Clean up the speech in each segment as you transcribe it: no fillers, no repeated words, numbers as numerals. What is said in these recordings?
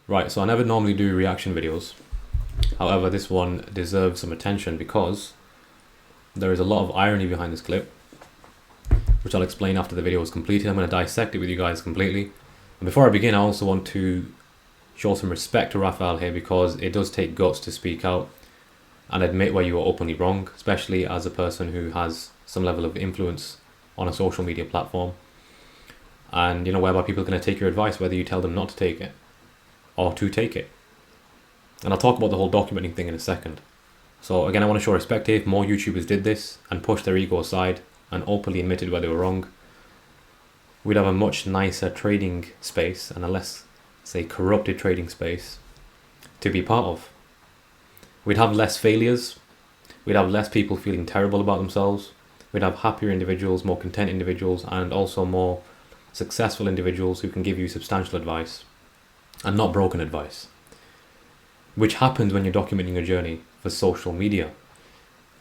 Right, so I never normally do reaction videos. However, this one deserves some attention because there is a lot of irony behind this clip, which I'll explain after the video is completed. I'm going to dissect it with you guys completely. And before I begin, I also want to show some respect to Raphael here because it does take guts to speak out and admit where you are openly wrong, especially as a person who has some level of influence on a social media platform. And, whereby people are going to take your advice, whether you tell them not to take it or to take it. And I'll talk about the whole documenting thing in a second. So again, I want to show respect here. If more YouTubers did this and pushed their ego aside and openly admitted where they were wrong, we'd have a much nicer trading space and a less, say, corrupted trading space to be part of. We'd have less failures. We'd have less people feeling terrible about themselves. We'd have happier individuals, more content individuals, and also more successful individuals who can give you substantial advice and not broken advice, which happens when you're documenting your journey for social media.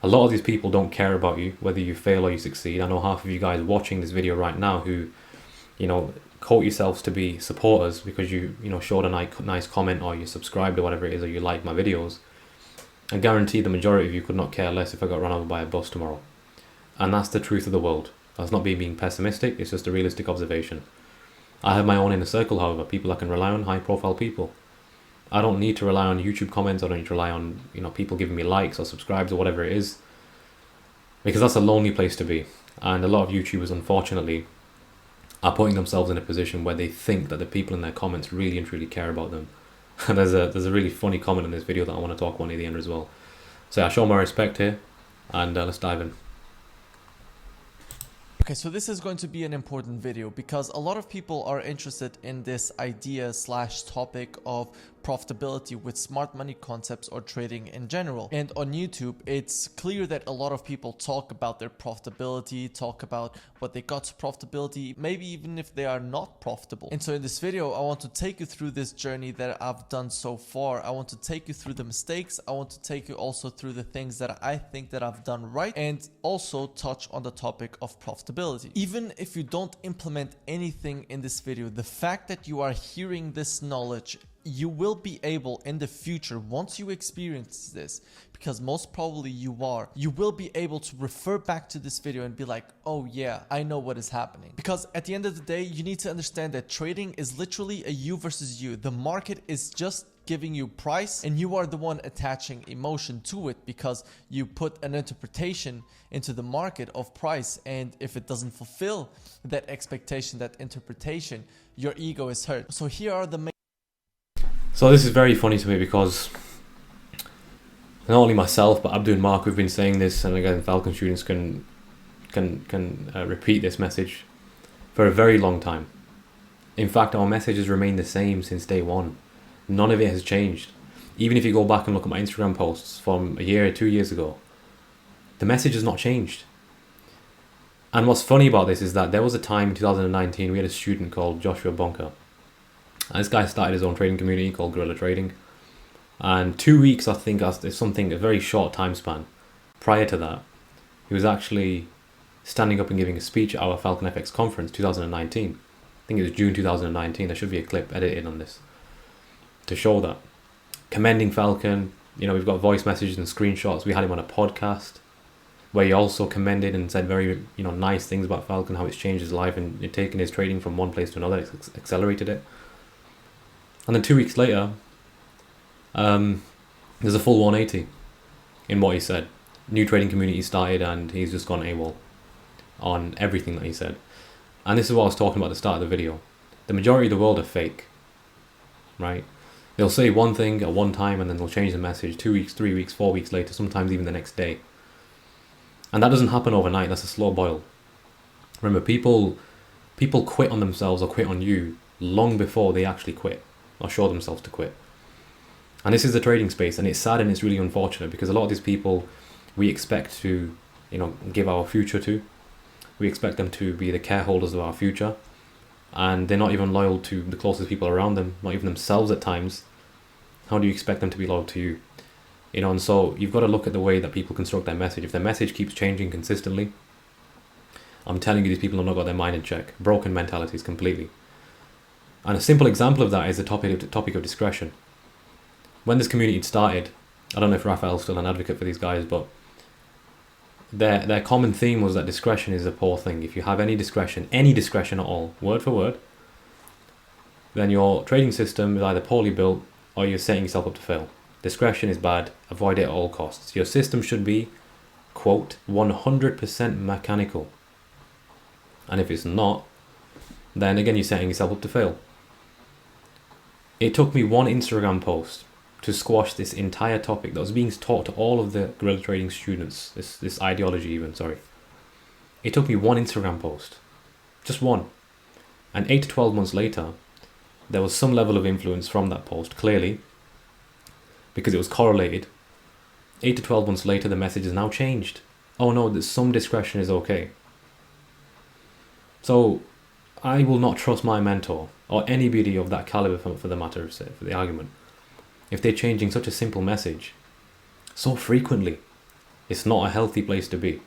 A lot of these people don't care about you, whether you fail or you succeed. I know half of you guys watching this video right now who, quote yourselves to be supporters because you showed a nice comment or you subscribed or whatever it is, or you like my videos. I guarantee the majority of you could not care less if I got run over by a bus tomorrow. And that's the truth of the world. That's not being pessimistic, it's just a realistic observation. I have my own inner circle, however, people I can rely on, high profile people. I don't need to rely on YouTube comments, I don't need to rely on people giving me likes or subscribes or whatever it is, because that's a lonely place to be. And a lot of YouTubers, unfortunately, are putting themselves in a position where they think that the people in their comments really and truly care about them. And there's a really funny comment in this video that I want to talk about near the end as well. So I show my respect here, and let's dive in. Okay, so this is going to be an important video because a lot of people are interested in this idea slash topic of profitability with smart money concepts or trading in general. And on YouTube, it's clear that a lot of people talk about their profitability, talk about what they got to profitability, maybe even if they are not profitable. And so in this video, I want to take you through this journey that I've done so far. I want to take you through the mistakes. I want to take you also through the things that I think that I've done right, and also touch on the topic of profitability. Even if you don't implement anything in this video, the fact that you are hearing this knowledge, you will be able in the future, once you experience this, because most probably you will be able to refer back to this video and be like, oh yeah, I know what is happening. Because at the end of the day, you need to understand that trading is literally a you versus you. The market is just giving you price and you are the one attaching emotion to it because you put an interpretation into the market of price, and if it doesn't fulfill that expectation, that interpretation, your ego is hurt. So here are the main. So this is very funny to me because not only myself but Abdu and Mark, we've been saying this, and again Falcon students can repeat this message for a very long time. In fact, our message has remained the same since day one. None of it has changed. Even if you go back and look at my Instagram posts from a year or 2 years ago, the message has not changed. And what's funny about this is that there was a time in 2019 we had a student called Joshua Bonker. And this guy started his own trading community called Guerrilla Trading. And 2 weeks, I think, a very short time span prior to that, he was actually standing up and giving a speech at our Falcon FX conference 2019. I think it was June 2019. There should be a clip edited on this to show that. Commending Falcon. We've got voice messages and screenshots. We had him on a podcast where he also commended and said very nice things about Falcon, how it's changed his life and it taken his trading from one place to another. It's accelerated it. And then 2 weeks later, there's a full 180 in what he said. New trading community started and he's just gone AWOL on everything that he said. And this is what I was talking about at the start of the video. The majority of the world are fake, right? They'll say one thing at one time and then they'll change the message 2 weeks, 3 weeks, 4 weeks later, sometimes even the next day. And that doesn't happen overnight. That's a slow boil. Remember, people quit on themselves or quit on you long before they actually quit or show themselves to quit. And this is the trading space, and it's sad and it's really unfortunate because a lot of these people we expect to give our future to. We expect them to be the careholders of our future, and they're not even loyal to the closest people around them, not even themselves at times. How do you expect them to be loyal to you? And so you've got to look at the way that people construct their message. If their message keeps changing consistently, I'm telling you, these people have not got their mind in check. Broken mentalities completely. And a simple example of that is the topic of discretion. When this community started, I don't know if Raphael's still an advocate for these guys, but their common theme was that discretion is a poor thing. If you have any discretion at all, word for word, then your trading system is either poorly built or you're setting yourself up to fail. Discretion is bad, avoid it at all costs. Your system should be, quote, 100% mechanical. And if it's not, then again you're setting yourself up to fail. It took me one Instagram post to squash this entire topic that was being taught to all of the guerrilla trading students, this ideology even, sorry. It took me one Instagram post, just one. And 8 to 12 months later, there was some level of influence from that post, clearly, because it was correlated. 8 to 12 months later, the message has now changed. Oh no, that some discretion is okay. So I will not trust my mentor or anybody of that caliber for the matter, for the argument, if they're changing such a simple message so frequently. It's not a healthy place to be.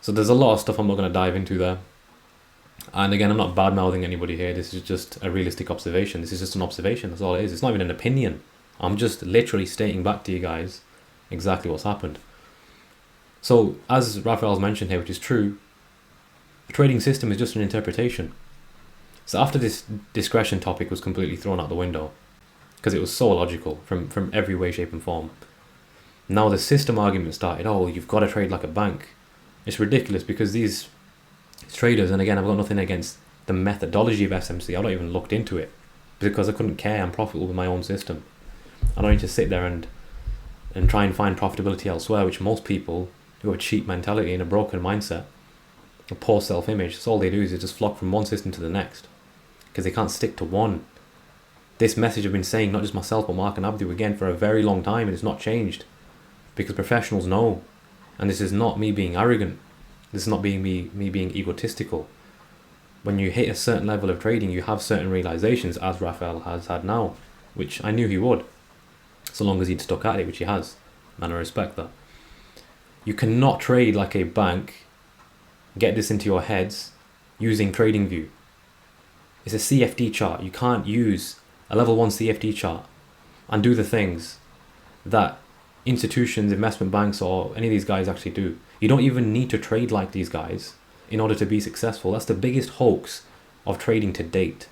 So there's a lot of stuff I'm not going to dive into there. And again, I'm not bad mouthing anybody here. This is just a realistic observation. This is just an observation. That's all it is. It's not even an opinion. I'm just literally stating back to you guys exactly what's happened. So as Raphael's mentioned here, which is true, the trading system is just an interpretation. So after this discretion topic was completely thrown out the window, because it was so illogical from every way, shape and form, now the system argument started. Oh, you've got to trade like a bank. It's ridiculous because these traders, and again, I've got nothing against the methodology of SMC. I've not even looked into it because I couldn't care. I'm profitable with my own system. I don't need to sit there and try and find profitability elsewhere, which most people who have a cheap mentality and a broken mindset, a poor self-image, that's all they do is just flock from one system to the next because they can't stick to one. This message I've been saying, not just myself but Mark and Abdu again, for a very long time, and it's not changed because professionals know. And this is not me being arrogant. This is not being me being egotistical. When you hit a certain level of trading, you have certain realizations, as Raphael has had now, which I knew he would, so long as he'd stuck at it, which he has, and I respect that. You cannot trade like a bank. Get this into your heads using TradingView. It's a CFD chart. You can't use a level 1 CFD chart and do the things that institutions, investment banks, or any of these guys actually do. You don't even need to trade like these guys in order to be successful. That's the biggest hoax of trading to date.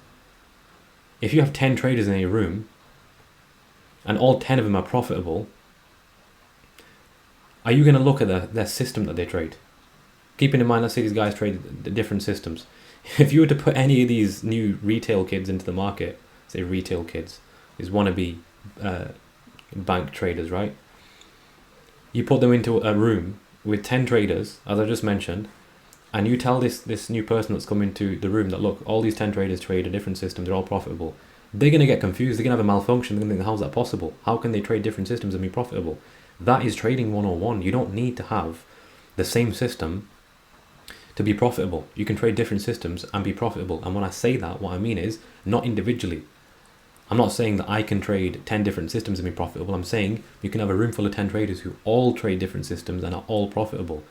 If you have 10 traders in a room and all 10 of them are profitable, are you going to look at their system that they trade? Keeping in mind, let's say these guys trade the different systems. If you were to put any of these new retail kids into the market, say retail kids, these wannabe bank traders, right? You put them into a room with 10 traders, as I just mentioned, and you tell this new person that's come into the room that, look, all these 10 traders trade a different system, they're all profitable. They're going to get confused, they're going to have a malfunction, they're going to think, how's that possible? How can they trade different systems and be profitable? That is trading 101. You don't need to have the same system to be profitable. You can trade different systems and be profitable. And when I say that, what I mean is not individually. I'm not saying that I can trade 10 different systems and be profitable. I'm saying you can have a room full of 10 traders who all trade different systems and are all profitable.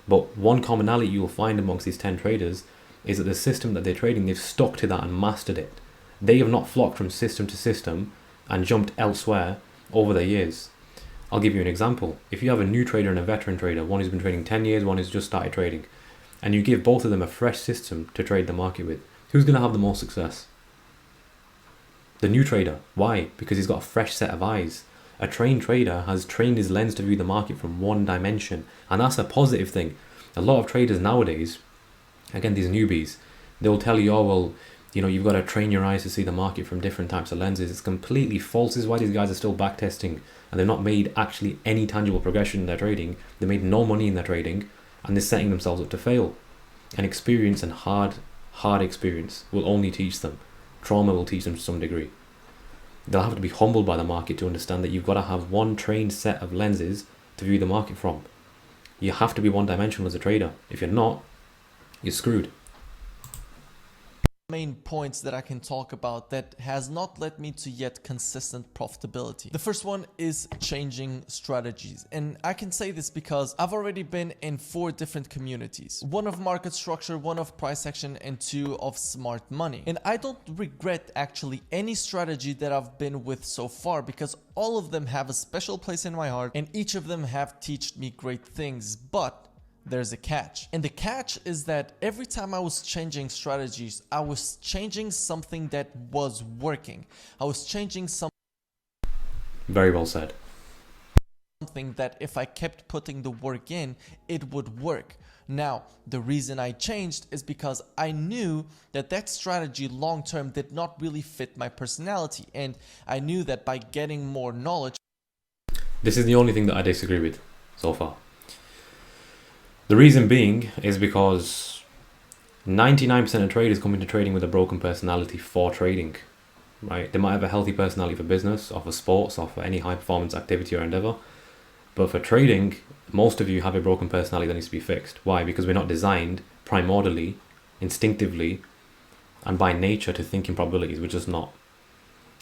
But one commonality you'll find amongst these 10 traders is that the system that they're trading, they've stuck to that and mastered it. They have not flocked from system to system and jumped elsewhere over the years. I'll give you an example. If you have a new trader and a veteran trader, one who's been trading 10 years, one who's just started trading, and you give both of them a fresh system to trade the market with, who's going to have the most success? The new trader. Why? Because he's got a fresh set of eyes. A trained trader has trained his lens to view the market from one dimension, and that's a positive thing. A lot of traders nowadays, again these newbies, they'll tell you, oh well, you know, you've got to train your eyes to see the market from different types of lenses. It's completely false. This is why these guys are still backtesting, and they've not made actually any tangible progression in their trading. They made no money in their trading, and they're setting themselves up to fail. And experience and hard experience will only teach them. Trauma will teach them to some degree. They'll have to be humbled by the market to understand that you've got to have one trained set of lenses to view the market from. You have to be one dimensional as a trader. If you're not, you're screwed. main points that I can talk about that has not led me to yet consistent profitability. The first one is changing strategies. And I can say this because I've already been in 4 different communities. 1 of market structure, 1 of price action, and 2 of smart money. And I don't regret actually any strategy that I've been with so far because all of them have a special place in my heart and each of them have taught me great things. But there's a catch. And the catch is that every time I was changing strategies, I was changing something that was working. I was changing Very well said. something that if I kept putting the work in, it would work. Now, the reason I changed is because I knew that that strategy long term did not really fit my personality. And I knew that by getting more knowledge. This is the only thing that I disagree with so far. The reason being is because 99% of traders come into trading with a broken personality for trading, right? They might have a healthy personality for business, or for sports, or for any high performance activity or endeavor. But for trading, most of you have a broken personality that needs to be fixed. Why? Because we're not designed primordially, instinctively, and by nature to think in probabilities. We're just not.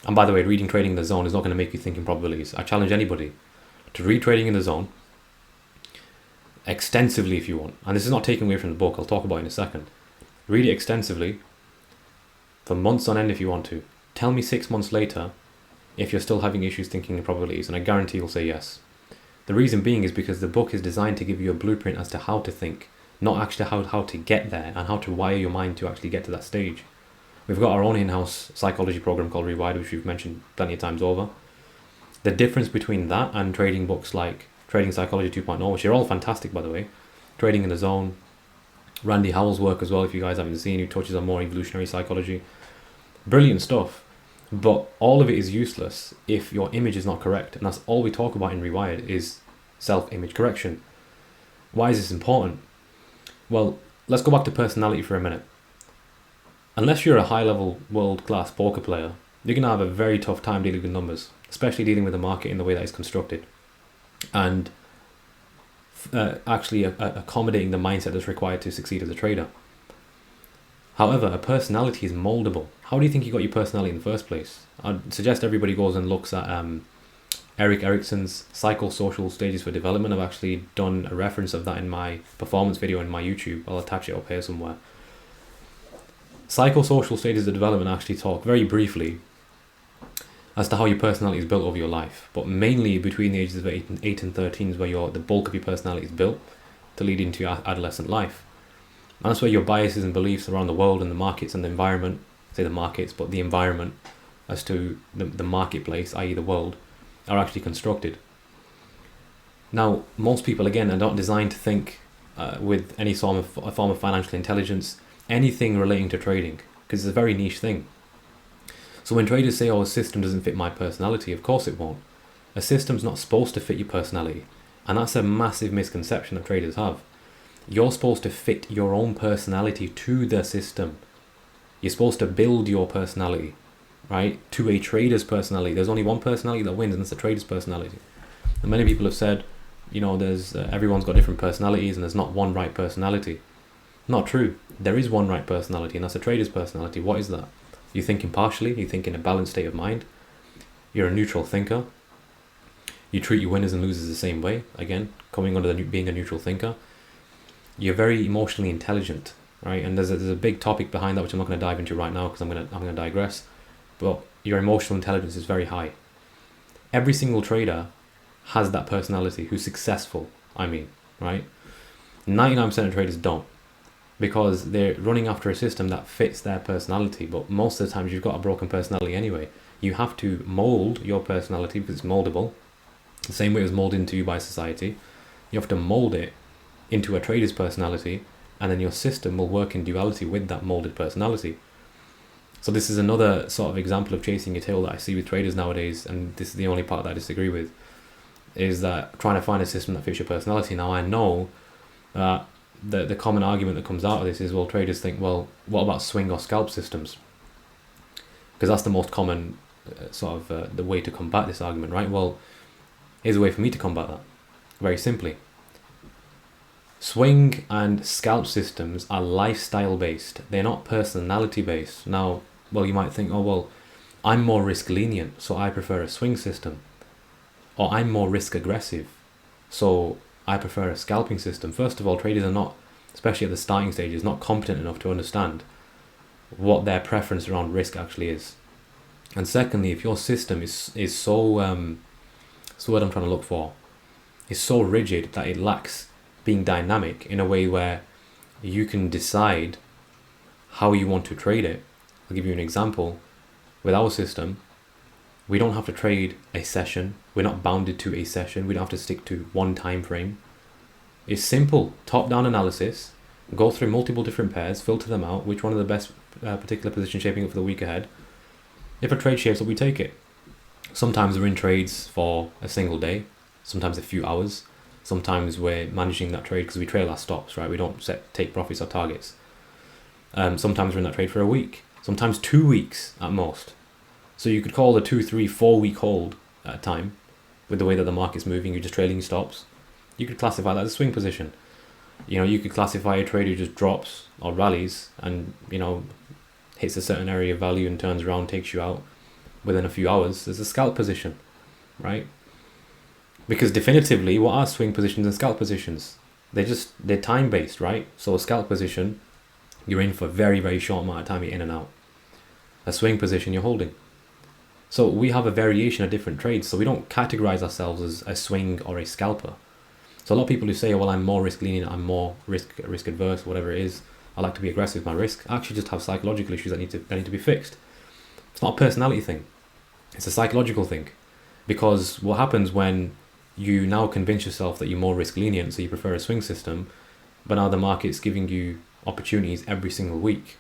And by the way, reading Trading in the Zone is not going to make you think in probabilities. I challenge anybody to read Trading in the Zone extensively if you want. And this is not taken away from the book. I'll talk about it in a second. Read it extensively for months on end if you want to. Tell me 6 months later if you're still having issues thinking in probabilities, and I guarantee you'll say yes. The reason being is because the book is designed to give you a blueprint as to how to think, not actually how to get there and how to wire your mind to actually get to that stage. We've got our own in-house psychology program called Rewired, which we've mentioned plenty of times over. The difference between that and trading books like Trading Psychology 2.0, which are all fantastic by the way, Trading in the Zone, Randy Howell's work as well, if you guys haven't seen, who touches on more evolutionary psychology. Brilliant stuff. But all of it is useless if your image is not correct. And that's all we talk about in Rewired is self-image correction. Why is this important? Well, let's go back to personality for a minute. Unless you're a high-level world-class poker player, you're going to have a very tough time dealing with numbers, especially dealing with the market in the way that it's constructed. And actually accommodating the mindset that's required to succeed as a trader. However, a personality is moldable. How do you think you got your personality in the first place? I'd suggest everybody goes and looks at Erik Erikson's Psychosocial Stages for Development. I've actually done a reference of that in my performance video in my YouTube. I'll attach it up here somewhere. Psychosocial stages of development actually talk very briefly as to how your personality is built over your life, but mainly between the ages of 8 and 13 is where the bulk of your personality is built to lead into your adolescent life. And that's where your biases and beliefs around the world and the markets and the environment, say the markets, but the environment as to the marketplace, i.e. the world, are actually constructed. Now, most people, again, are not designed to think with any form of financial intelligence, anything relating to trading, because it's a very niche thing. So when traders say, oh, a system doesn't fit my personality, of course it won't. A system's not supposed to fit your personality. And that's a massive misconception that traders have. You're supposed to fit your own personality to the system. You're supposed to build your personality, right, to a trader's personality. There's only one personality that wins, and that's the trader's personality. And many people have said, you know, there's everyone's got different personalities and there's not one right personality. Not true. There is one right personality, and that's a trader's personality. What is that? You think impartially, you think in a balanced state of mind, you're a neutral thinker, you treat your winners and losers the same way, again, coming under being a neutral thinker. You're very emotionally intelligent, right? And there's a big topic behind that which I'm not going to dive into right now because I'm going to digress, but your emotional intelligence is very high. Every single trader has that personality who's successful, right? 99% of traders don't, because they're running after a system that fits their personality. But most of the times you've got a broken personality anyway. You have to mold your personality because it's moldable, the same way it was molded into you by society. You have to mold it into a trader's personality, and then your system will work in duality with that molded personality. So this is another sort of example of chasing your tail that I see with traders nowadays, and this is the only part that I disagree with, is that trying to find a system that fits your personality. Now I know that the common argument that comes out of this is, well, traders think, well, what about swing or scalp systems? Because that's the most common the way to combat this argument, right? Well, here's a way for me to combat that, very simply. Swing and scalp systems are lifestyle based. They're not personality based. Now, well, you might think, oh, well, I'm more risk lenient, so I prefer a swing system. Or I'm more risk aggressive, so I prefer a scalping system. First of all, traders are not, especially at the starting stages, not competent enough to understand what their preference around risk actually is. And secondly, if your system is so, what's the word I'm trying to look for, is so rigid that it lacks being dynamic in a way where you can decide how you want to trade it. I'll give you an example. With our system, we don't have to trade a session. We're not bounded to a session. We don't have to stick to one time frame. It's simple, top-down analysis. Go through multiple different pairs, filter them out, which one of the best particular position shaping up for the week ahead. If a trade shapes up, we take it. Sometimes we're in trades for a single day, sometimes a few hours. Sometimes we're managing that trade because we trail our stops, right? We don't take profits or targets. Sometimes we're in that trade for a week, sometimes 2 weeks at most. So you could call a 2, 3, 4 week hold at a time with the way that the market's moving. You're just trailing stops. You could classify that as a swing position. You know, you could classify a trade who just drops or rallies and, you know, hits a certain area of value and turns around, takes you out within a few hours as a scalp position, right? Because definitively, what are swing positions and scalp positions? They're time based, right? So a scalp position, you're in for a very, very short amount of time, you're in and out. A swing position, you're holding. So we have a variation of different trades. So we don't categorize ourselves as a swing or a scalper. So a lot of people who say, oh, well, I'm more risk lenient, I'm more risk adverse, whatever it is, I like to be aggressive with my risk, actually just have psychological issues that need to be fixed. It's not a personality thing. It's a psychological thing. Because what happens when you now convince yourself that you're more risk lenient, so you prefer a swing system, but now the market's giving you opportunities every single week.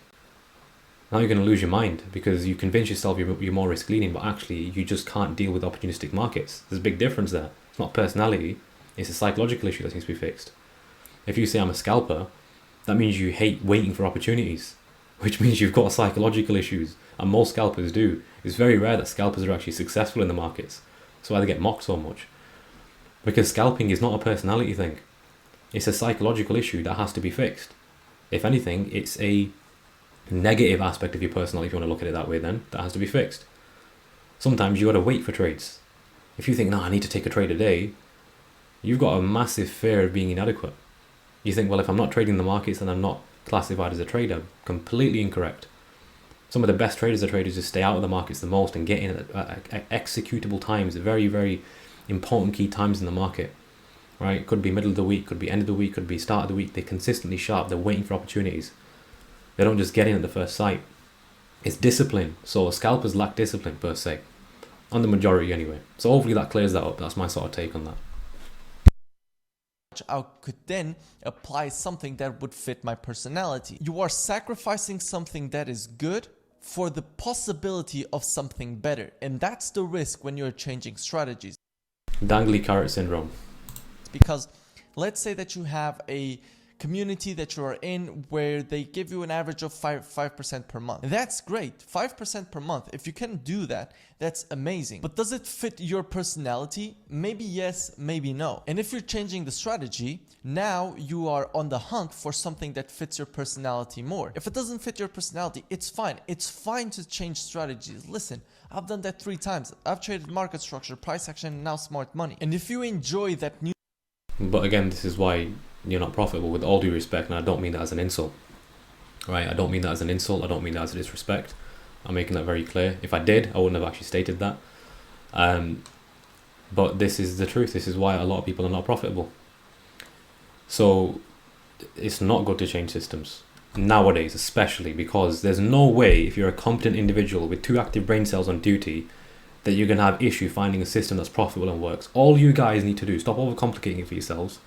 Now you're going to lose your mind because you convince yourself you're more risk lenient, but actually you just can't deal with opportunistic markets. There's a big difference there. It's not personality, it's a psychological issue that needs to be fixed. If you say I'm a scalper, that means you hate waiting for opportunities, which means you've got psychological issues, and most scalpers do. It's very rare that scalpers are actually successful in the markets. That's why they get mocked so much. Because scalping is not a personality thing. It's a psychological issue that has to be fixed. If anything, it's a negative aspect of your personality, if you want to look at it that way, then that has to be fixed. Sometimes you got to wait for trades. If you think, no, I need to take a trade a day, you've got a massive fear of being inadequate. You think, well, if I'm not trading the markets, then I'm not classified as a trader. Completely incorrect. Some of the best traders are traders who stay out of the markets the most and get in at executable times, very, very important key times in the market, right? Could be middle of the week, could be end of the week, could be start of the week. They're consistently sharp. They're waiting for opportunities. They don't just get in at the first sight. It's discipline. So scalpers lack discipline per se, on the majority anyway. So hopefully that clears that up. That's my sort of take on that. I could then apply something that would fit my personality. You are sacrificing something that is good for the possibility of something better. And that's the risk when you're changing strategies. Dangly carrot syndrome. Because let's say that you have a community that you are in where they give you an average of 5% per month. That's great. 5% per month. If you can do that, that's amazing. But does it fit your personality? Maybe yes, maybe no. And if you're changing the strategy, now you are on the hunt for something that fits your personality more. If it doesn't fit your personality, it's fine. It's fine to change strategies. Listen, I've done that 3 times. I've traded market structure, price action, and now smart money. And if you enjoy that new... But again, this is why you're not profitable, with all due respect, and I don't mean that as an insult, right? I don't mean that as an insult. I don't mean that as a disrespect. I'm making that very clear. If I did, I wouldn't have actually stated that. But this is the truth. This is why a lot of people are not profitable. So it's not good to change systems nowadays, especially because there's no way, if you're a competent individual with 2 active brain cells on duty, that you're going to have issue finding a system that's profitable and works. All you guys need to do, stop overcomplicating it for yourselves.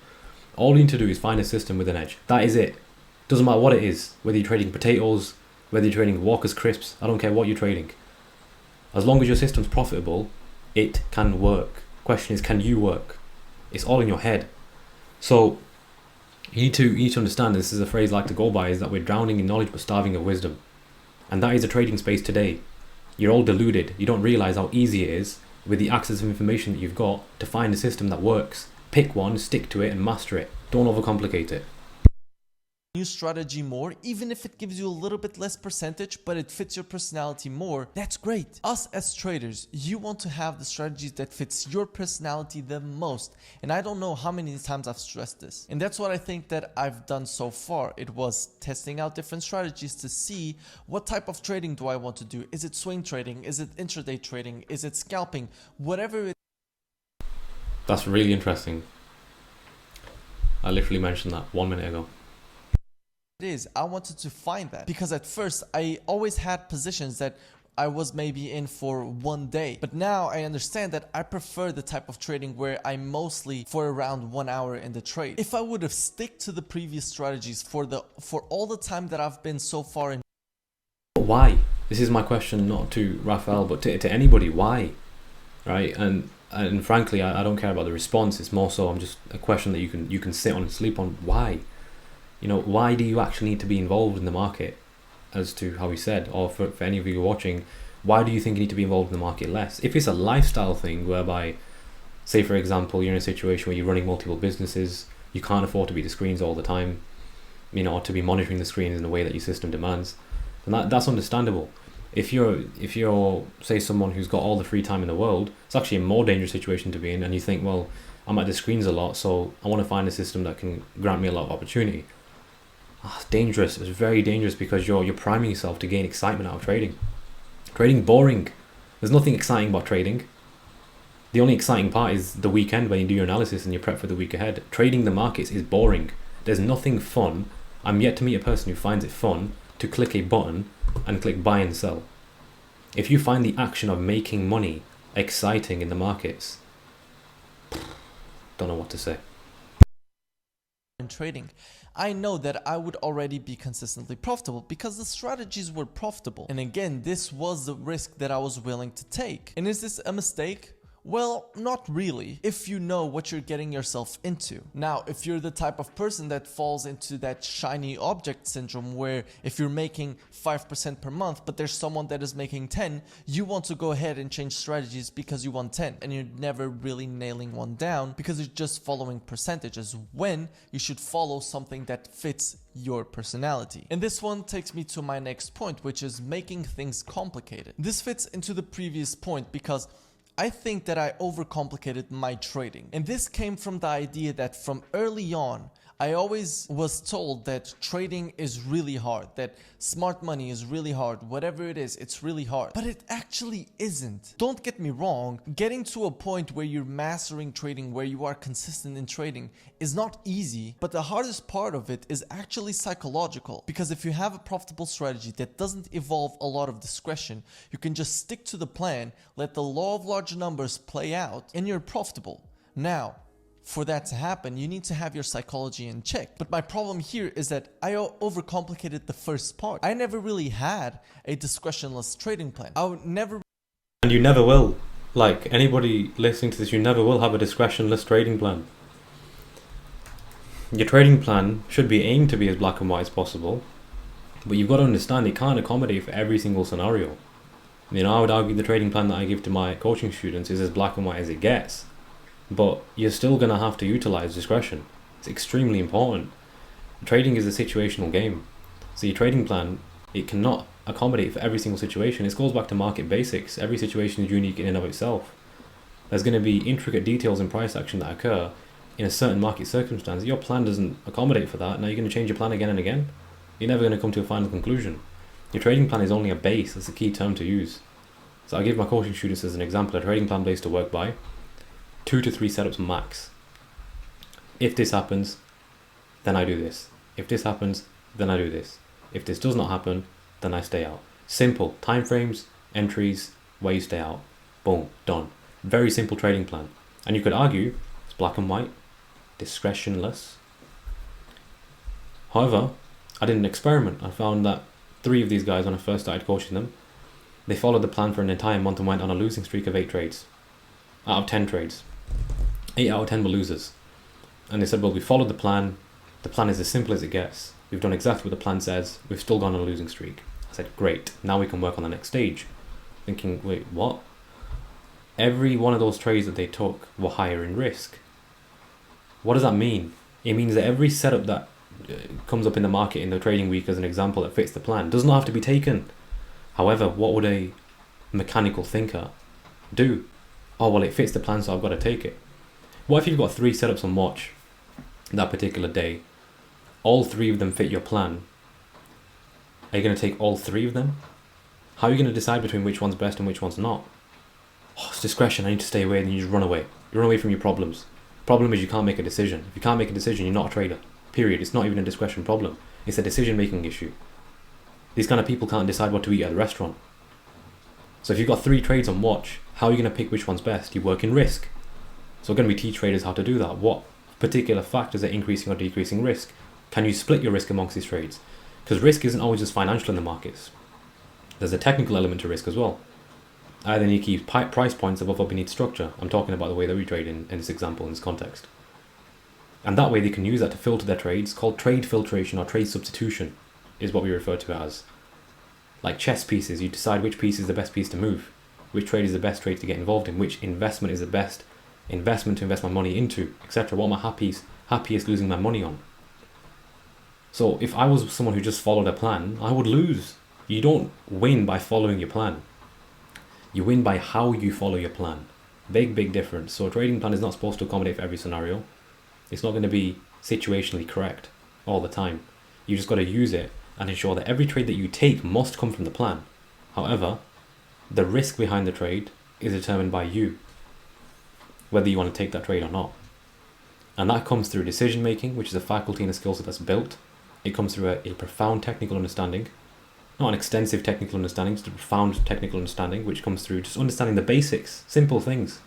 All you need to do is find a system with an edge. That is it. Doesn't matter what it is, whether you're trading potatoes, whether you're trading Walker's crisps, I don't care what you're trading. As long as your system's profitable, it can work. Question is, can you work? It's all in your head. So you need to understand, this is a phrase I like to go by, is that we're drowning in knowledge but starving of wisdom. And that is a trading space today. You're all deluded. You don't realize how easy it is with the access of information that you've got to find a system that works Pick one, stick to it, and master it. Don't overcomplicate it. New strategy more, even if it gives you a little bit less percentage, but it fits your personality more, that's great. Us as traders, you want to have the strategies that fits your personality the most. And I don't know how many times I've stressed this. And that's what I think that I've done so far. It was testing out different strategies to see what type of trading do I want to do. Is it swing trading? Is it intraday trading? Is it scalping? Whatever it is. That's really interesting. I literally mentioned that 1 minute ago. I wanted to find that, because at first I always had positions that I was maybe in for one day, but now I understand that I prefer the type of trading where I'm mostly for around 1 hour in the trade. If I would have stick to the previous strategies for all the time that I've been so far in. Why? This is my question, not to Raphael, but to anybody. Why? Right? And frankly, I don't care about the response. It's more so, I'm just a question that you can sit on and sleep on. Why? You know, why do you actually need to be involved in the market? As to how he said, or for any of you watching, why do you think you need to be involved in the market less? If it's a lifestyle thing whereby, say for example, you're in a situation where you're running multiple businesses, you can't afford to be at the screens all the time, you know, or to be monitoring the screens in the way that your system demands, then that's understandable. If you're say someone who's got all the free time in the world, it's actually a more dangerous situation to be in, and you think, well, I'm at the screens a lot, so I want to find a system that can grant me a lot of opportunity. It's dangerous. It's very dangerous, because you're priming yourself to gain excitement out of trading. Trading boring. There's nothing exciting about trading. The only exciting part is the weekend when you do your analysis and you prep for the week ahead. Trading the markets is boring. There's nothing fun. I'm yet to meet a person who finds it fun to click a button and click buy and sell. If you find the action of making money exciting in the markets, don't know what to say. In trading, I know that I would already be consistently profitable because the strategies were profitable. And again, this was the risk that I was willing to take. And is this a mistake? Well, not really, if you know what you're getting yourself into. Now, if you're the type of person that falls into that shiny object syndrome, where if you're making 5% per month, but there's someone that is making 10, you want to go ahead and change strategies because you want 10, and you're never really nailing one down because you're just following percentages, when you should follow something that fits your personality. And this one takes me to my next point, which is making things complicated. This fits into the previous point because I think that I overcomplicated my trading. And this came from the idea that from early on, I always was told that trading is really hard, that smart money is really hard, whatever it is, it's really hard. But it actually isn't. Don't get me wrong, getting to a point where you're mastering trading, where you are consistent in trading, is not easy, but the hardest part of it is actually psychological. Because if you have a profitable strategy that doesn't involve a lot of discretion, you can just stick to the plan, let the law of large numbers play out, and you're profitable. Now, for that to happen, you need to have your psychology in check. But my problem here is that I overcomplicated the first part. I never really had a discretionless trading plan. I would never... And you never will. Like, anybody listening to this, you never will have a discretionless trading plan. Your trading plan should be aimed to be as black and white as possible, but you've got to understand it can't accommodate for every single scenario. You know, I would argue the trading plan that I give to my coaching students is as black and white as it gets. But you're still going to have to utilize discretion. It's extremely important. Trading is a situational game. So your trading plan, it cannot accommodate for every single situation. It goes back to market basics. Every situation is unique in and of itself. There's going to be intricate details in price action that occur in a certain market circumstance. Your plan doesn't accommodate for that. Now you're going to change your plan again and again. You're never going to come to a final conclusion. Your trading plan is only a base. That's a key term to use. So I give my coaching students as an example, a trading plan base to work by. 2 to 3 setups max. If this happens, then I do this. If this happens, then I do this. If this does not happen, then I stay out. Simple. Timeframes, entries, where you stay out. Boom, done. Very simple trading plan. And you could argue it's black and white, discretionless. However, I did an experiment. I found that 3 of these guys, when I first started coaching them, they followed the plan for an entire month and went on a losing streak of 8 trades. Out of 10 trades. 8 out of 10 were losers. And they said, well, we followed the plan. The plan is as simple as it gets. We've done exactly what the plan says. We've still gone on a losing streak. I said, great. Now we can work on the next stage. Thinking, wait, what? Every one of those trades that they took were higher in risk. What does that mean? It means that every setup that comes up in the market in the trading week, as an example, that fits the plan does not have to be taken. However, what would a mechanical thinker do? Oh, well, it fits the plan, so I've got to take it. What if you've got 3 setups on watch that particular day? All 3 of them fit your plan. Are you going to take all 3 of them? How are you going to decide between which one's best and which one's not? Oh, it's discretion, I need to stay away, and you just run away. You run away from your problems. Problem is you can't make a decision. If you can't make a decision, you're not a trader. Period. It's not even a discretion problem. It's a decision-making issue. These kind of people can't decide what to eat at the restaurant. So if you've got 3 trades on watch, how are you going to pick which one's best? You work in risk. So we're going to be teach traders how to do that. What particular factors are increasing or decreasing risk? Can you split your risk amongst these trades? Because risk isn't always just financial in the markets. There's a technical element to risk as well. Either you keep price points above what we need structure. I'm talking about the way that we trade in this example, in this context. And that way they can use that to filter their trades, called trade filtration or trade substitution is what we refer to it as. Like chess pieces, you decide which piece is the best piece to move, which trade is the best trade to get involved in, which investment is the best investment to invest my money into, etc. What am I happiest losing my money on? So if I was someone who just followed a plan, I would lose. You don't win by following your plan. You win by how you follow your plan. Big difference. So a trading plan is not supposed to accommodate for every scenario. It's not going to be situationally correct all the time. You just got to use it and ensure that every trade that you take must come from the plan. However, the risk behind the trade is determined by you, whether you want to take that trade or not. And that comes through decision making, which is a faculty and a skill set that's built. It comes through a profound technical understanding. Not an extensive technical understanding, just a profound technical understanding, which comes through just understanding the basics, simple things.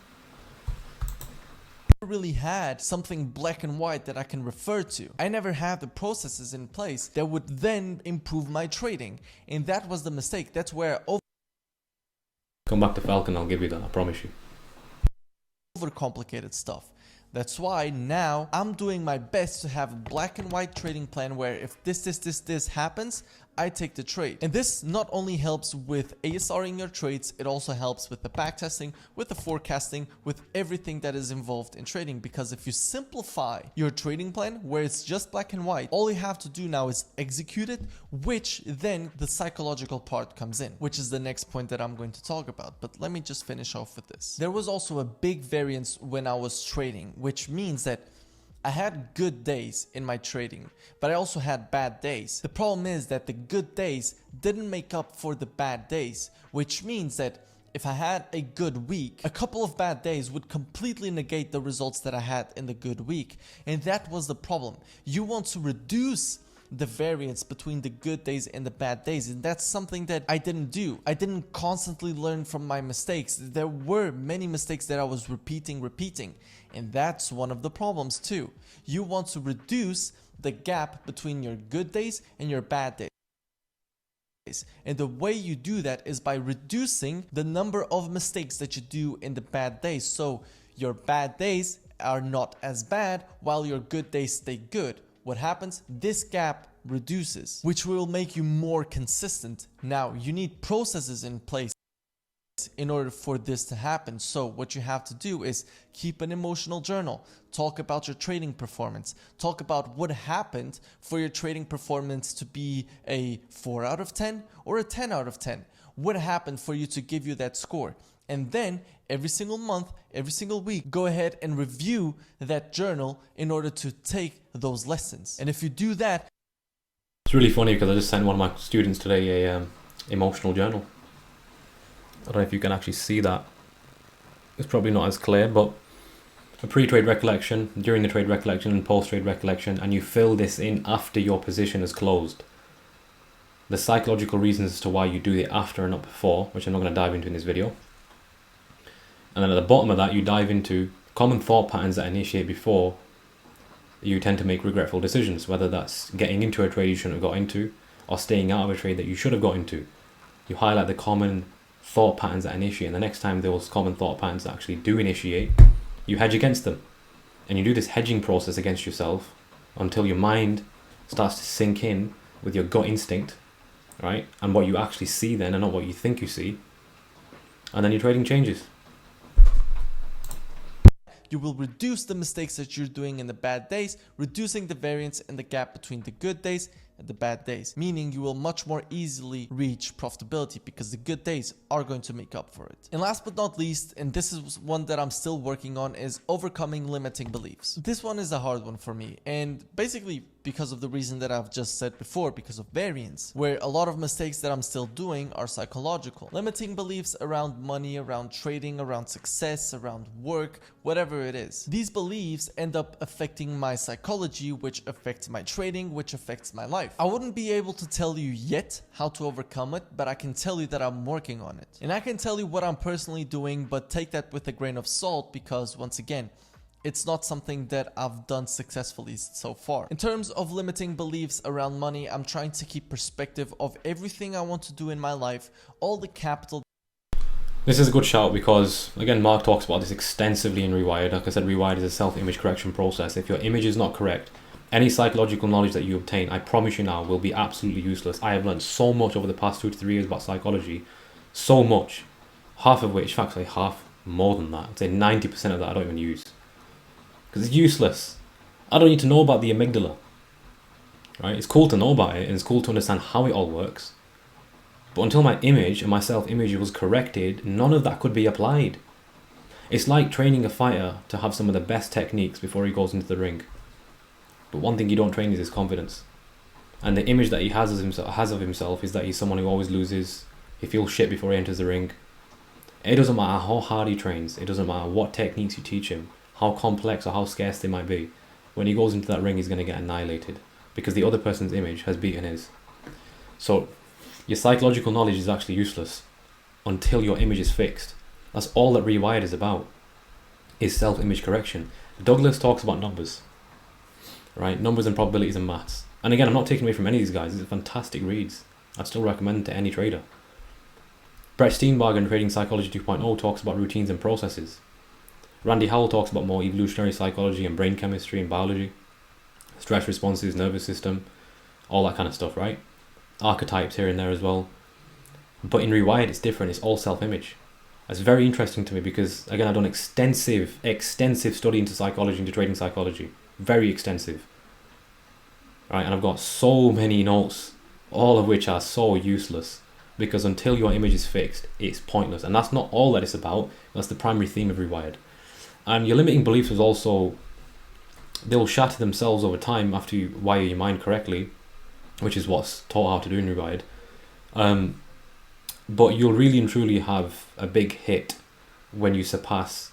I never really had something black and white that I can refer to. I never had the processes in place that would then improve my trading. And that was the mistake. That's where Come back to Falcon, I'll give you that, I promise you. overcomplicated stuff. That's why now I'm doing my best to have a black and white trading plan where if this happens, I take the trade. And this not only helps with ASRing your trades, it also helps with the backtesting, with the forecasting, with everything that is involved in trading. Because if you simplify your trading plan where it's just black and white, all you have to do now is execute it, which then the psychological part comes in, which is the next point that I'm going to talk about. But let me just finish off with this. There was also a big variance when I was trading, which means that I had good days in my trading, but I also had bad days. The problem is that the good days didn't make up for the bad days, which means that if I had a good week, a couple of bad days would completely negate the results that I had in the good week. And that was the problem. You want to reduce the variance between the good days and the bad days, and that's something that I didn't do. I didn't constantly learn from my mistakes. There were many mistakes that I was repeating, and that's one of the problems too. You want to reduce the gap between your good days and your bad days, and the way you do that is by reducing the number of mistakes that you do in the bad days, so your bad days are not as bad while your good days stay good. What happens? This gap reduces, which will make you more consistent. Now, you need processes in place in order for this to happen. So what you have to do is keep an emotional journal, talk about your trading performance, talk about what happened for your trading performance to be a 4 out of 10 or a 10 out of 10. What happened for you to give you that score? And then every single month, every single week, go ahead and review that journal in order to take those lessons. And if you do that... It's really funny because I just sent one of my students today a emotional journal. I don't know if you can actually see that. It's probably not as clear, but a pre-trade recollection, during the trade recollection and post-trade recollection, and you fill this in after your position is closed. The psychological reasons as to why you do it after and not before, which I'm not going to dive into in this video. And then at the bottom of that, you dive into common thought patterns that initiate before you tend to make regretful decisions, whether that's getting into a trade you shouldn't have got into or staying out of a trade that you should have got into. You highlight the common thought patterns that initiate, and the next time those common thought patterns actually do initiate, you hedge against them. And you do this hedging process against yourself until your mind starts to sink in with your gut instinct, right? And what you actually see then and not what you think you see. And then your trading changes. you will reduce the mistakes that you're doing in the bad days, reducing the variance and the gap between the good days and the bad days, meaning you will much more easily reach profitability because the good days are going to make up for it. And last but not least, and this is one that I'm still working on, is overcoming limiting beliefs. This one is a hard one for me, and basically because of the reason that I've just said before, because of variance, where a lot of mistakes that I'm still doing are psychological. Limiting beliefs around money, around trading, around success, around work, whatever it is. These beliefs end up affecting my psychology, which affects my trading, which affects my life. I wouldn't be able to tell you yet how to overcome it, but I can tell you that I'm working on it. And I can tell you what I'm personally doing, but take that with a grain of salt because, once again, it's not something that I've done successfully so far. In terms of limiting beliefs around money, I'm trying to keep perspective of everything I want to do in my life, all the capital. This is a good shout because, again, Mark talks about this extensively in Rewired. Like I said, Rewired is a self-image correction process. If your image is not correct, any psychological knowledge that you obtain, I promise you now, will be absolutely useless. I have learned so much over the past 2 to 3 years about psychology. So much. Half of which, in fact, half, more than that. I'd say 90% of that I don't even use. Because it's useless. I don't need to know about the amygdala. Right? It's cool to know about it and it's cool to understand how it all works. But until my image and my self-image was corrected, none of that could be applied. It's like training a fighter to have some of the best techniques before he goes into the ring. But one thing you don't train is his confidence. And the image that he has of himself is that he's someone who always loses. He feels shit before he enters the ring. It doesn't matter how hard he trains. It doesn't matter what techniques you teach him, how complex or how scarce they might be. When he goes into that ring, he's going to get annihilated because the other person's image has beaten his. So your psychological knowledge is actually useless until your image is fixed. That's all that Rewired is about, is self-image correction. Douglas talks about numbers, right? Numbers and probabilities and maths. And again, I'm not taking away from any of these guys. These are fantastic reads. I'd still recommend to any trader. Brett Steenbarger in Trading Psychology 2.0 talks about routines and processes. Randy Howell talks about more evolutionary psychology and brain chemistry and biology, stress responses, nervous system, all that kind of stuff, right? Archetypes here and there as well. But in Rewired, it's different. It's all self-image. That's very interesting to me because, again, I've done extensive study into psychology, into trading psychology. Very extensive. Right? And I've got so many notes, all of which are so useless because until your image is fixed, it's pointless. And that's not all that it's about. That's the primary theme of Rewired. And your limiting beliefs is also, they will shatter themselves over time after you wire your mind correctly, which is what's taught how to do in Rewired. But you'll really and truly have a big hit when you surpass,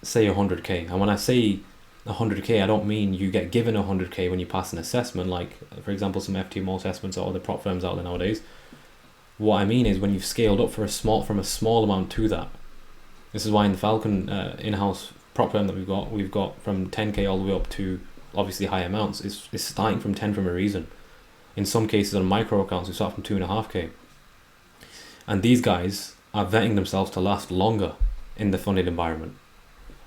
say, 100k. And when I say 100k, I don't mean you get given 100k when you pass an assessment, like, for example, some FTMO assessments or other prop firms out there nowadays. What I mean is when you've scaled up from a small amount to that. This is why in the Falcon in-house prop firm that we've got from 10k all the way up to obviously high amounts. It's starting from 10 from a reason. In some cases on micro accounts, we start from 2.5k. And these guys are vetting themselves to last longer in the funded environment.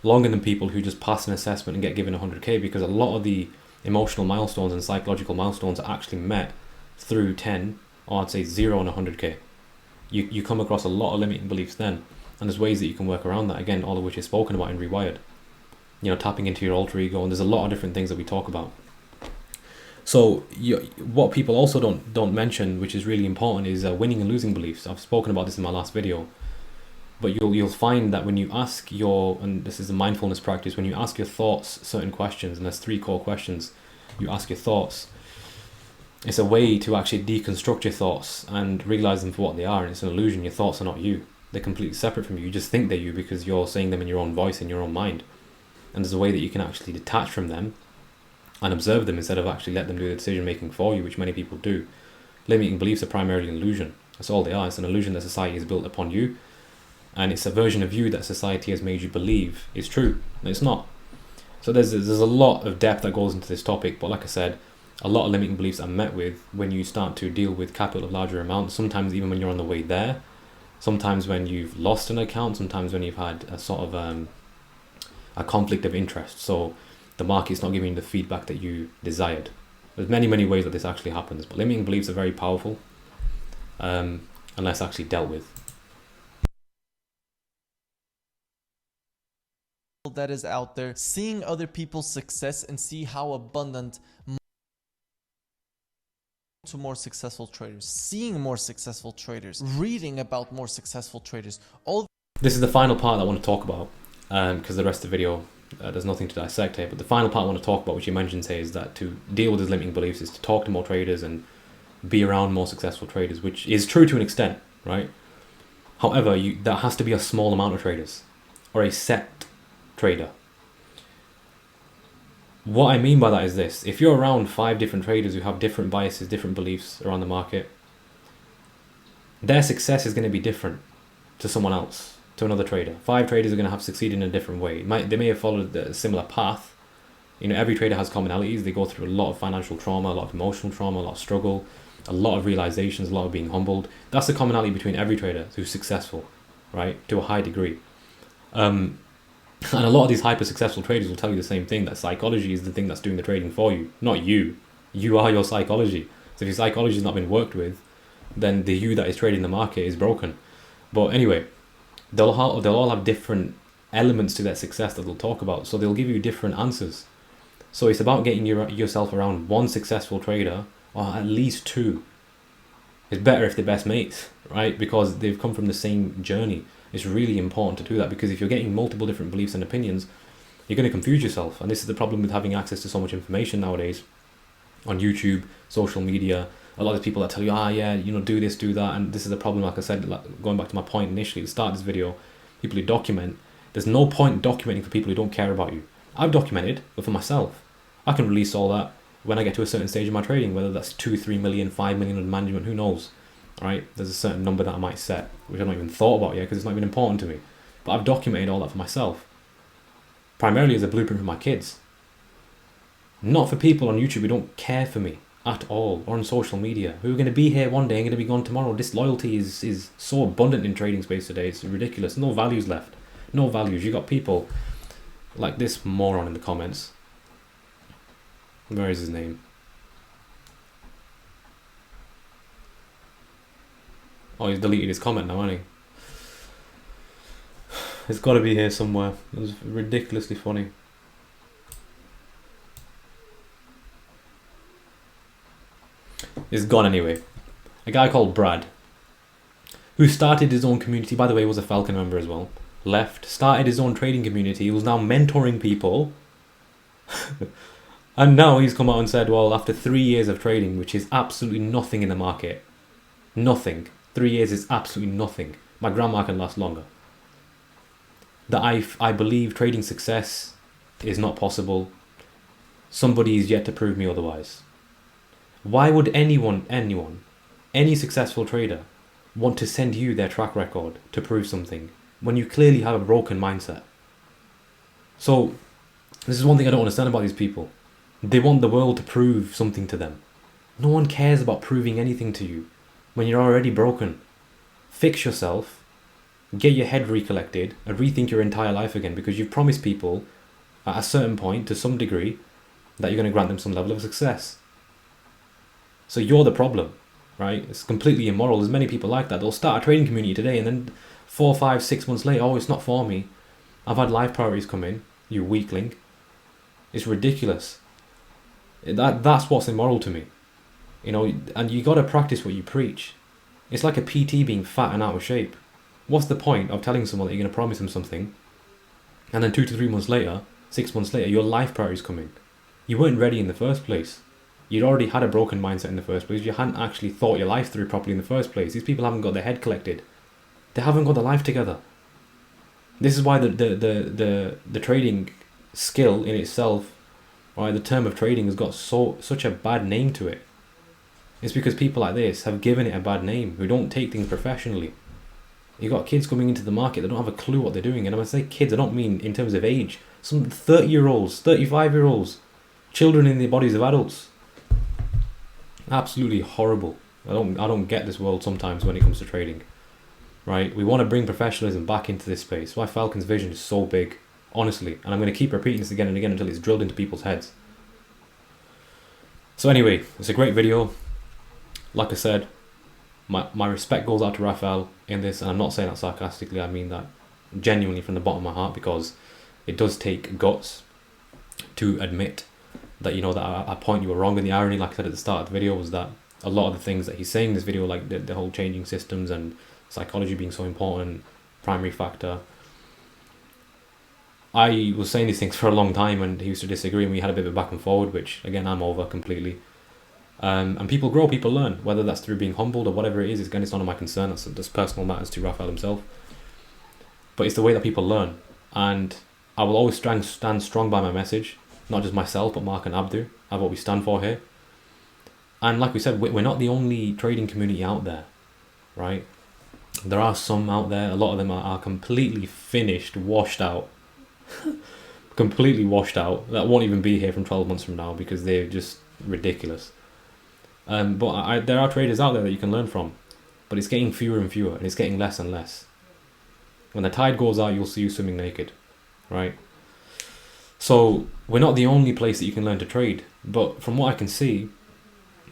Longer than people who just pass an assessment and get given 100k, because a lot of the emotional milestones and psychological milestones are actually met through 10, or I'd say 0 and 100k. You come across a lot of limiting beliefs then. And there's ways that you can work around that, again, all of which is spoken about in Rewired. You know, tapping into your alter ego, and there's a lot of different things that we talk about. So what people also don't mention, which is really important, is winning and losing beliefs. I've spoken about this in my last video. But you'll find that when you ask and this is a mindfulness practice, when you ask your thoughts certain questions, and there's 3 core questions, you ask your thoughts, it's a way to actually deconstruct your thoughts and realize them for what they are, and it's an illusion. Your thoughts are not you. They're completely separate from you. You just think they're you because you're saying them in your own voice, in your own mind. And there's a way that you can actually detach from them and observe them instead of actually let them do the decision making for you, which many people do. Limiting beliefs are primarily an illusion. That's all they are. It's an illusion that society has built upon you, and it's a version of you that society has made you believe is true, and it's not. So there's a lot of depth that goes into this topic, but like I said, a lot of limiting beliefs are met with when you start to deal with capital of larger amounts, sometimes even when you're on the way there, sometimes when you've lost an account, sometimes when you've had a sort of a conflict of interest, so the market's not giving you the feedback that you desired. There's many ways that this actually happens, but limiting beliefs are very powerful unless actually dealt with. that is out there, seeing other people's success and see how abundant to more successful traders, seeing more successful traders, reading about more successful traders. All this is the final part I want to talk about, because the rest of the video, there's nothing to dissect here, but the final part I want to talk about, which you mentioned here, is that to deal with these limiting beliefs is to talk to more traders and be around more successful traders, which is true to an extent, right? However, that has to be a small amount of traders, or a set trader. What I mean by that is this: if you're around 5 different traders who have different biases, different beliefs around the market, their success is going to be different to someone else, to another trader. 5 traders are going to have succeeded in a different way. They may have followed a similar path. You know, every trader has commonalities. They go through a lot of financial trauma, a lot of emotional trauma, a lot of struggle, a lot of realizations, a lot of being humbled. That's the commonality between every trader who's successful, right, to a high degree. And a lot of these hyper successful traders will tell you the same thing, that psychology is the thing that's doing the trading for you, not you. You are your psychology. So if your psychology has not been worked with, then the you that is trading the market is broken. But anyway, they'll all have different elements to their success that they'll talk about. So they'll give you different answers. So it's about getting yourself around one successful trader, or at least 2. It's better if they're best mates, right? Because they've come from the same journey. It's really important to do that, because if you're getting multiple different beliefs and opinions, you're going to confuse yourself. And this is the problem with having access to so much information nowadays on YouTube, social media. A lot of people that tell you, yeah, you know, do this, do that. And this is the problem, like I said, going back to my point initially at the start of this video, people who document, there's no point documenting for people who don't care about you. I've documented, but for myself. I can release all that when I get to a certain stage of my trading, whether that's 2, 3 million, 5 million under management, who knows? Right? There's a certain number that I might set, which I've not even thought about yet because it's not even important to me. But I've documented all that for myself, primarily as a blueprint for my kids. Not for people on YouTube who don't care for me at all, or on social media, who are going to be here one day and going to be gone tomorrow. Disloyalty is so abundant in trading space today, it's ridiculous. No values left. No values. You got people like this moron in the comments. Where is his name? Oh, he's deleted his comment now, hasn't he? It's got to be here somewhere. It was ridiculously funny. It's gone anyway. A guy called Brad, who started his own community, by the way, was a Falcon member as well, left, started his own trading community, he was now mentoring people, and now he's come out and said, well, after 3 years of trading, which is absolutely nothing in the market, nothing, 3 years is absolutely nothing, my grandma can last longer, that I believe trading success is not possible, somebody is yet to prove me otherwise. Why would anyone, any successful trader, want to send you their track record to prove something when you clearly have a broken mindset? So, this is one thing I don't understand about these people. They want the world to prove something to them. No one cares about proving anything to you when you're already broken. Fix yourself, get your head recollected, and rethink your entire life again, because you've promised people at a certain point, to some degree, that you're going to grant them some level of success. So you're the problem, right? It's completely immoral. There's many people like that. They'll start a trading community today and then 4, 5, 6 months later, oh, it's not for me. I've had life priorities come in, you weakling. It's ridiculous. That's what's immoral to me. You know, and you got to practice what you preach. It's like a PT being fat and out of shape. What's the point of telling someone that you're going to promise them something, and then 2 to 3 months later, 6 months later, your life priorities come in? You weren't ready in the first place. You'd already had a broken mindset in the first place. You hadn't actually thought your life through properly in the first place. These people haven't got their head collected. They haven't got their life together. This is why the trading skill in itself, right, the term of trading has got such a bad name to it. It's because people like this have given it a bad name, who don't take things professionally. You got kids coming into the market that don't have a clue what they're doing. And when I say kids, I don't mean in terms of age. Some 30-year-olds, 35-year-olds, children in the bodies of adults. Absolutely horrible. I don't get this world sometimes when it comes to trading, right? We want to bring professionalism back into this space. Why Falcon's vision is so big, honestly, and I'm going to keep repeating this again and again until it's drilled into people's heads. So anyway, it's a great video. Like I said, my respect goes out to Raphael in this, and I'm not saying that sarcastically. I mean that genuinely from the bottom of my heart, because it does take guts to admit that, you know, that a point you were wrong. And the irony, like I said at the start of the video, was that a lot of the things that he's saying in this video, like the whole changing systems and psychology being so important, primary factor, I was saying these things for a long time and he used to disagree, and we had a bit of a back and forward, which again I'm over completely. And people grow, people learn, whether that's through being humbled or whatever it is. Again, it's none of my concern. That's just personal matters to Raphael himself. But it's the way that people learn, and I will always stand strong by my message, not just myself, but Mark and Abdu, of what we stand for here. And like we said, we're not the only trading community out there, right? There are some out there. A lot of them are completely finished, washed out, completely washed out. That won't even be here from 12 months from now because they're just ridiculous. But there are traders out there that you can learn from, but it's getting fewer and fewer, and it's getting less and less. When the tide goes out, you'll see you swimming naked, right? So we're not the only place that you can learn to trade, but from what I can see,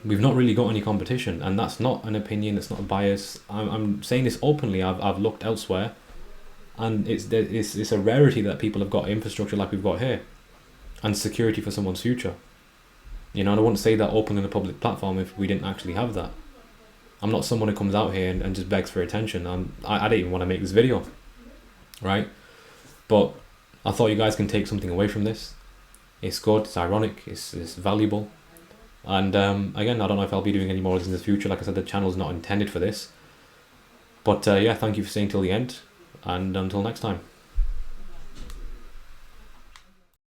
we've not really got any competition, and that's not an opinion, it's not a bias. I'm saying this openly. I've looked elsewhere, and it's a rarity that people have got infrastructure like we've got here, and security for someone's future. You know, and I wouldn't say that open in a public platform if we didn't actually have that. I'm not someone who comes out here and just begs for attention. I didn't even want to make this video, right? But I thought you guys can take something away from this. It's good, it's ironic, it's valuable. And again, I don't know if I'll be doing any more of this in the future. Like I said, the channel's not intended for this. But yeah, thank you for staying till the end, and until next time.